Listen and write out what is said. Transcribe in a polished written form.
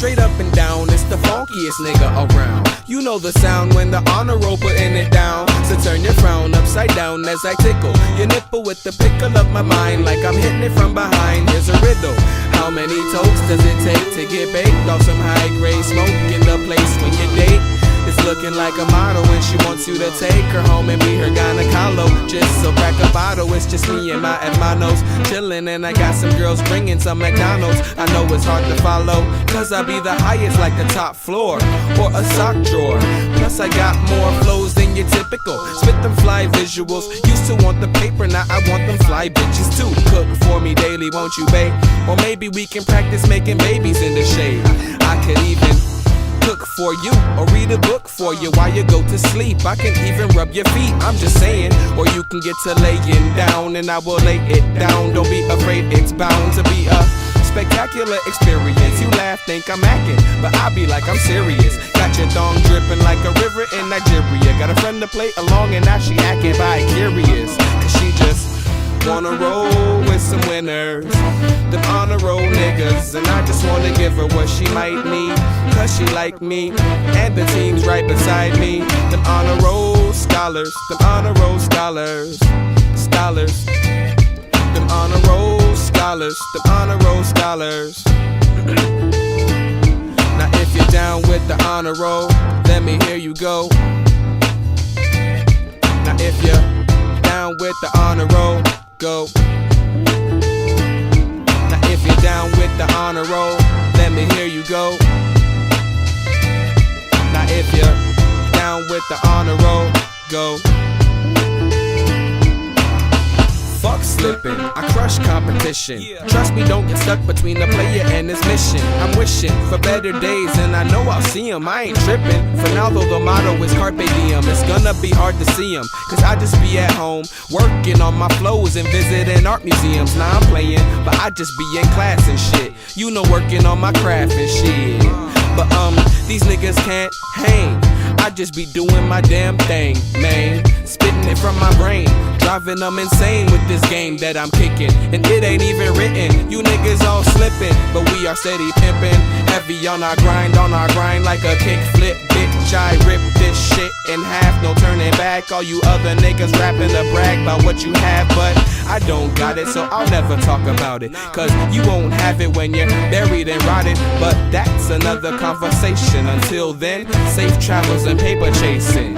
straight up and down, it's the funkiest nigga around. You know the sound when the honor roll putting it down. So turn your frown upside down as I tickle your nipple with the pickle of my mind, like I'm hitting it from behind. Here's a riddle: how many toasts does it take to get baked off some high grade smoke in the place when you date? It's looking like a model when she wants you to take her home and be her gynecologist. So crack a bottle, it's just me and my hermanos chillin', and I got some girls bringing some McDonald's. I know it's hard to follow, cause I be the highest like the top floor or a sock drawer. Plus I got more flows than your typical. Spit them fly visuals. Used to want the paper, now I want them fly bitches too. Cook for me daily, won't you, babe? Or maybe we can practice making babies in the shade. I could even cook for you or read a book for you while you go to sleep. I can even rub your feet, I'm just saying. Or you can get to laying down and I will lay it down. Don't be afraid, it's bound to be a spectacular experience. You laugh, think I'm acting, but I be like I'm serious. Got your thong dripping like a river in Nigeria. Got a friend to play along and now she acting bi-curious, cause she just wanna roll with some winners, them honor roll niggas. And I just wanna give her what she might need, cause she like me, and the team's right beside me. Them honor roll scholars, them honor roll scholars, scholars. Them honor roll scholars, them honor roll scholars. Now if you're down with the honor roll, let me hear you go. Now if you're down with the honor roll, go. Now if you're down with the honor roll, let me hear you go. Now if you're down with the honor roll, go. Fuck slipping, I crush competition. Trust me, don't get stuck between the player and his mission. I'm wishing for better days and I know I'll see 'em. I ain't tripping. For now though, the motto is carpe diem. It's gonna be hard to see 'em, cause I just be at home working on my flows and visiting art museums. Now I'm playing, but I just be in class and shit. You know, working on my craft and shit. But these niggas can't hang. I just be doing my damn thing, man. Spitting it from my brain, driving them insane with this game that I'm kicking. And it ain't even written, you niggas all slipping, but we are steady pimping. Heavy on our grind like a kickflip, bitch. I rip this shit in half, no turning back. All you other niggas rapping to brag about what you have, but I don't got it, so I'll never talk about it. Cause you won't have it when you're buried and rotted, but that's another conversation. Until then, safe travels and paper chasing.